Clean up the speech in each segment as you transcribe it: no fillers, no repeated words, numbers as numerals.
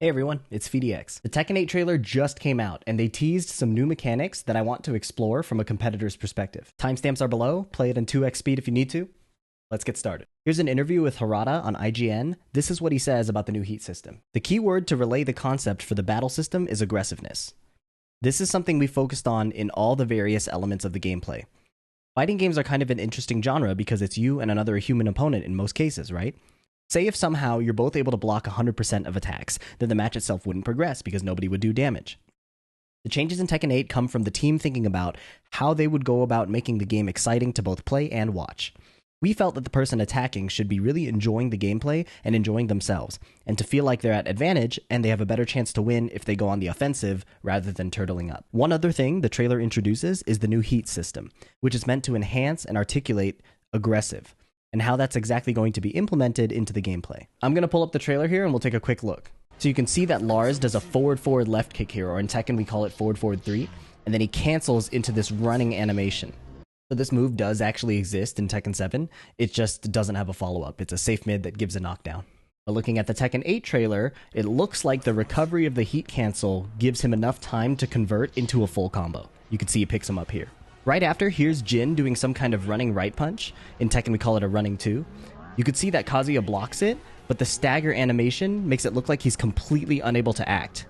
Hey everyone, it's PhiDX. The Tekken 8 trailer just came out, and they teased some new mechanics that I want to explore from a competitor's perspective. Timestamps are below, play it in 2x speed if you need to. Let's get started. Here's an interview with Harada on IGN. This is what he says about the new heat system. The key word to relay the concept for the battle system is aggressiveness. This is something we focused on in all the various elements of the gameplay. Fighting games are kind of an interesting genre because it's you and another human opponent in most cases, right? Say if somehow you're both able to block 100% of attacks, then the match itself wouldn't progress because nobody would do damage. The changes in Tekken 8 come from the team thinking about how they would go about making the game exciting to both play and watch. We felt that the person attacking should be really enjoying the gameplay and enjoying themselves, and to feel like they're at advantage and they have a better chance to win if they go on the offensive rather than turtling up. One other thing the trailer introduces is the new heat system, which is meant to enhance and articulate aggressive, and how that's exactly going to be implemented into the gameplay. I'm going to pull up the trailer here and we'll take a quick look. So you can see that Lars does a forward left kick here, or in Tekken we call it forward 3, and then he cancels into this running animation. So this move does actually exist in Tekken 7, it just doesn't have a follow-up. It's a safe mid that gives a knockdown. But looking at the Tekken 8 trailer, it looks like the recovery of the heat cancel gives him enough time to convert into a full combo. You can see it picks him up here. Right after, here's Jin doing some kind of running right punch. In Tekken, we call it a running 2. You could see that Kazuya blocks it, but the stagger animation makes it look like he's completely unable to act.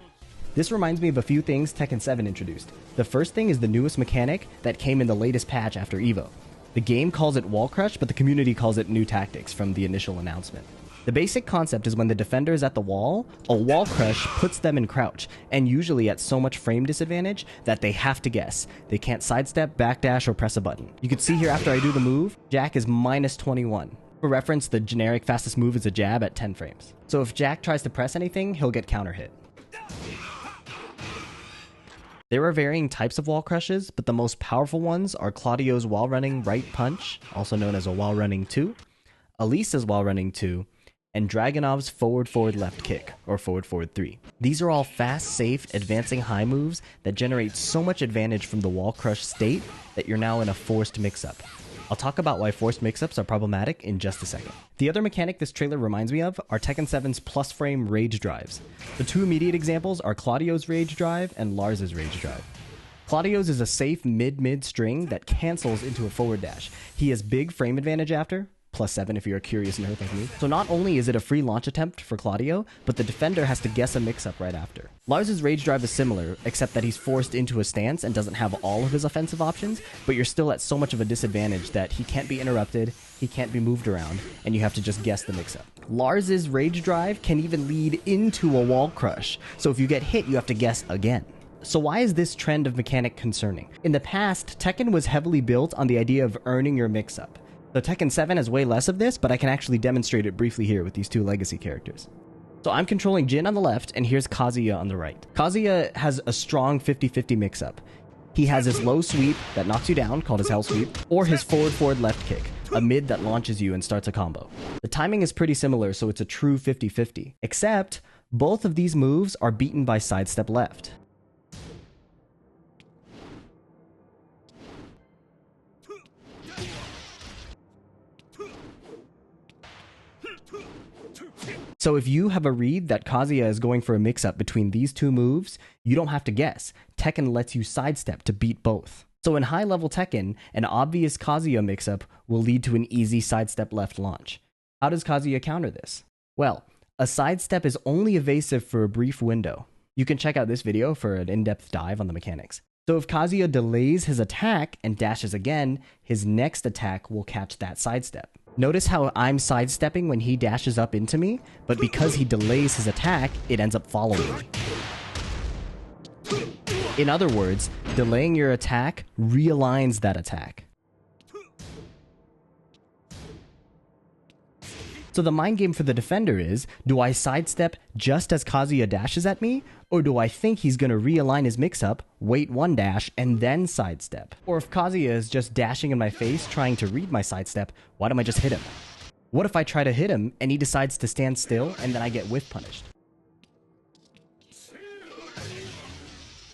This reminds me of a few things Tekken 7 introduced. The first thing is the newest mechanic that came in the latest patch after EVO. The game calls it Wall Crush, but the community calls it New Tactics from the initial announcement. The basic concept is when the defender is at the wall, a wall crush puts them in crouch, and usually at so much frame disadvantage that they have to guess. They can't sidestep, backdash, or press a button. You can see here after I do the move, Jack is minus 21. For reference, the generic fastest move is a jab at 10 frames. So if Jack tries to press anything, he'll get counter hit. There are varying types of wall crushes, but the most powerful ones are Claudio's wall running right punch, also known as a wall running 2, Elisa's wall running 2, and Dragunov's forward left kick, or forward 3. These are all fast, safe, advancing high moves that generate so much advantage from the wall crush state that you're now in a forced mix-up. I'll talk about why forced mix-ups are problematic in just a second. The other mechanic this trailer reminds me of are Tekken 7's plus frame rage drives. The two immediate examples are Claudio's rage drive and Lars's rage drive. Claudio's is a safe mid-mid string that cancels into a forward dash. He has big frame advantage after, +7 if you're a curious nerd like me. So not only is it a free launch attempt for Claudio, but the defender has to guess a mix-up right after. Lars's rage drive is similar, except that he's forced into a stance and doesn't have all of his offensive options, but you're still at so much of a disadvantage that he can't be interrupted, he can't be moved around, and you have to just guess the mix-up. Lars's rage drive can even lead into a wall crush, so if you get hit, you have to guess again. So why is this trend of mechanic concerning? In the past, Tekken was heavily built on the idea of earning your mix-up. So Tekken 7 has way less of this, but I can actually demonstrate it briefly here with these two legacy characters. So I'm controlling Jin on the left, and here's Kazuya on the right. Kazuya has a strong 50-50 mix-up. He has his low sweep that knocks you down, called his hell sweep, or his forward left kick, a mid that launches you and starts a combo. The timing is pretty similar, so it's a true 50-50, except both of these moves are beaten by sidestep left. So if you have a read that Kazuya is going for a mix-up between these two moves, you don't have to guess. Tekken lets you sidestep to beat both. So in high-level Tekken, an obvious Kazuya mix-up will lead to an easy sidestep left launch. How does Kazuya counter this? Well, a sidestep is only evasive for a brief window. You can check out this video for an in-depth dive on the mechanics. So if Kazuya delays his attack and dashes again, his next attack will catch that sidestep. Notice how I'm sidestepping when he dashes up into me, but because he delays his attack, it ends up following me. In other words, delaying your attack realigns that attack. So the mind game for the defender is, do I sidestep just as Kazuya dashes at me, or do I think he's going to realign his mix-up, wait one dash, and then sidestep? Or if Kazuya is just dashing in my face trying to read my sidestep, why don't I just hit him? What if I try to hit him and he decides to stand still and then I get whiff punished?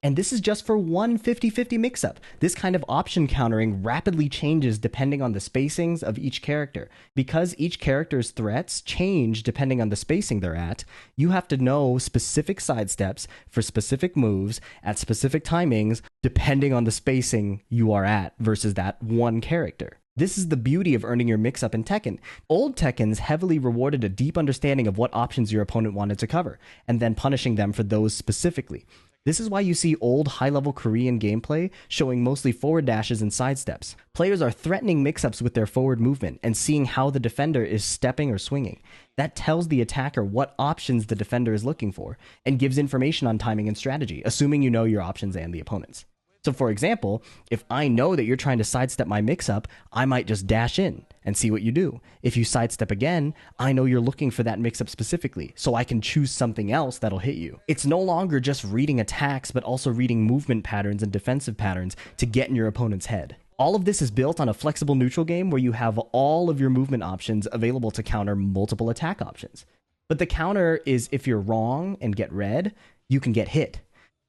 And this is just for one 50-50 mix-up. This kind of option countering rapidly changes depending on the spacings of each character. Because each character's threats change depending on the spacing they're at, you have to know specific sidesteps for specific moves at specific timings depending on the spacing you are at versus that one character. This is the beauty of earning your mix-up in Tekken. Old Tekkens heavily rewarded a deep understanding of what options your opponent wanted to cover, and then punishing them for those specifically. This is why you see old high-level Korean gameplay showing mostly forward dashes and sidesteps. Players are threatening mix-ups with their forward movement and seeing how the defender is stepping or swinging. That tells the attacker what options the defender is looking for, and gives information on timing and strategy, assuming you know your options and the opponent's. So for example, if I know that you're trying to sidestep my mix-up, I might just dash in and see what you do. If you sidestep again, I know you're looking for that mix-up specifically, so I can choose something else that'll hit you. It's no longer just reading attacks, but also reading movement patterns and defensive patterns to get in your opponent's head. All of this is built on a flexible neutral game where you have all of your movement options available to counter multiple attack options. But the counter is if you're wrong and get red, you can get hit.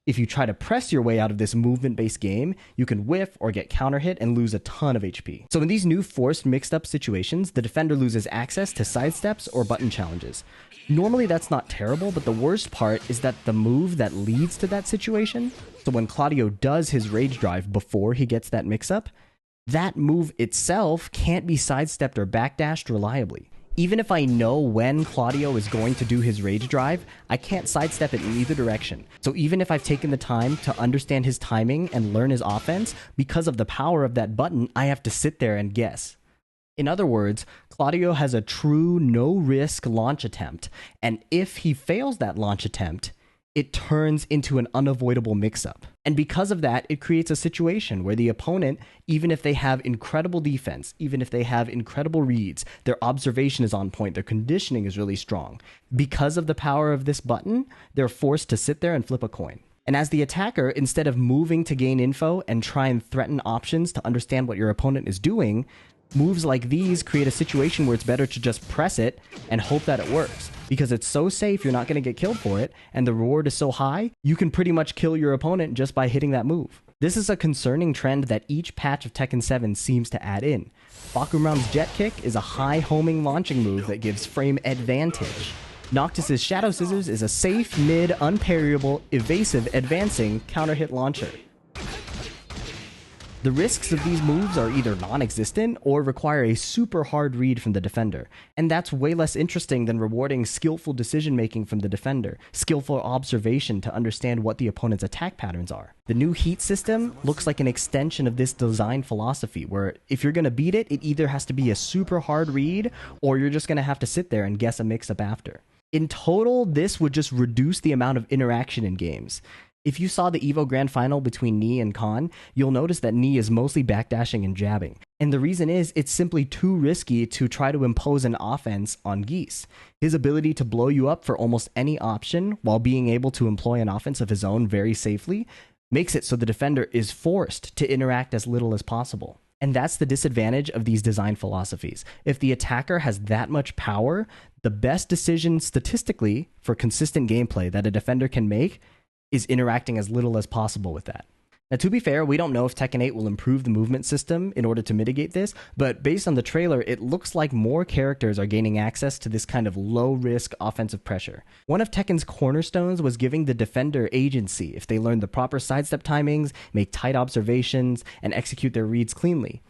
If you try to press your way out of this movement-based game, you can whiff or get counter-hit and lose a ton of HP. So in these new forced mixed-up situations, the defender loses access to sidesteps or button challenges. Normally that's not terrible, but the worst part is that the move that leads to that situation, so when Claudio does his rage drive before he gets that mix-up, that move itself can't be sidestepped or backdashed reliably. Even if I know when Claudio is going to do his rage drive, I can't sidestep it in either direction. So even if I've taken the time to understand his timing and learn his offense, because of the power of that button, I have to sit there and guess. In other words, Claudio has a true no-risk launch attempt, and if he fails that launch attempt, it turns into an unavoidable mix-up. And because of that, it creates a situation where the opponent, even if they have incredible defense, even if they have incredible reads, their observation is on point, their conditioning is really strong. Because of the power of this button, they're forced to sit there and flip a coin. And as the attacker, instead of moving to gain info and try and threaten options to understand what your opponent is doing, moves like these create a situation where it's better to just press it and hope that it works. Because it's so safe, you're not going to get killed for it, and the reward is so high, you can pretty much kill your opponent just by hitting that move. This is a concerning trend that each patch of Tekken 7 seems to add in. Bakuran's Jet Kick is a high homing launching move that gives frame advantage. Noctis's Shadow Scissors is a safe, mid, unparryable, evasive, advancing counter-hit launcher. The risks of these moves are either non-existent or require a super hard read from the defender, and that's way less interesting than rewarding skillful decision-making from the defender, skillful observation to understand what the opponent's attack patterns are. The new heat system looks like an extension of this design philosophy, where if you're going to beat it, it either has to be a super hard read, or you're just going to have to sit there and guess a mix-up after. In total, this would just reduce the amount of interaction in games. If you saw the EVO Grand Final between Nii and Khan, you'll notice that Nii is mostly backdashing and jabbing. And the reason is, it's simply too risky to try to impose an offense on Geese. His ability to blow you up for almost any option while being able to employ an offense of his own very safely makes it so the defender is forced to interact as little as possible. And that's the disadvantage of these design philosophies. If the attacker has that much power, the best decision statistically for consistent gameplay that a defender can make is interacting as little as possible with that. Now, to be fair, we don't know if Tekken 8 will improve the movement system in order to mitigate this, but based on the trailer, it looks like more characters are gaining access to this kind of low-risk offensive pressure. One of Tekken's cornerstones was giving the defender agency if they learn the proper sidestep timings, make tight observations, and execute their reads cleanly.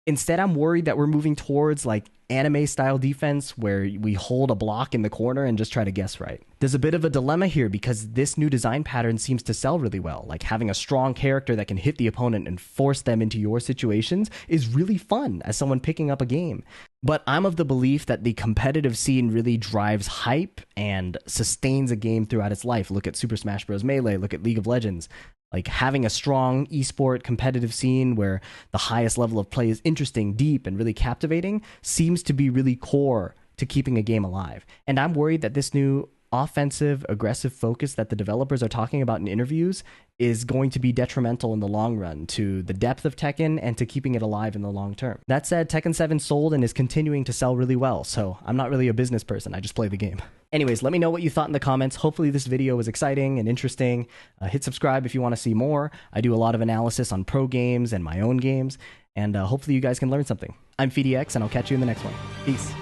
Instead, I'm worried that we're moving towards like anime-style defense where we hold a block in the corner and just try to guess right. There's a bit of a dilemma here because this new design pattern seems to sell really well. Like having a strong character that can hit the opponent and force them into your situations is really fun as someone picking up a game. But I'm of the belief that the competitive scene really drives hype and sustains a game throughout its life. Look at Super Smash Bros. Melee, look at League of Legends. Like having a strong esport competitive scene where the highest level of play is interesting, deep, and really captivating seems to be really core to keeping a game alive. And I'm worried that this new offensive, aggressive focus that the developers are talking about in interviews is going to be detrimental in the long run to the depth of Tekken and to keeping it alive in the long term. That said, Tekken 7 sold and is continuing to sell really well, so I'm not really a business person, I just play the game. Anyways, let me know what you thought in the comments. Hopefully this video was exciting and interesting. Hit subscribe if you want to see more. I do a lot of analysis on pro games and my own games, and hopefully you guys can learn something. I'm PhiDX, and I'll catch you in the next one. Peace.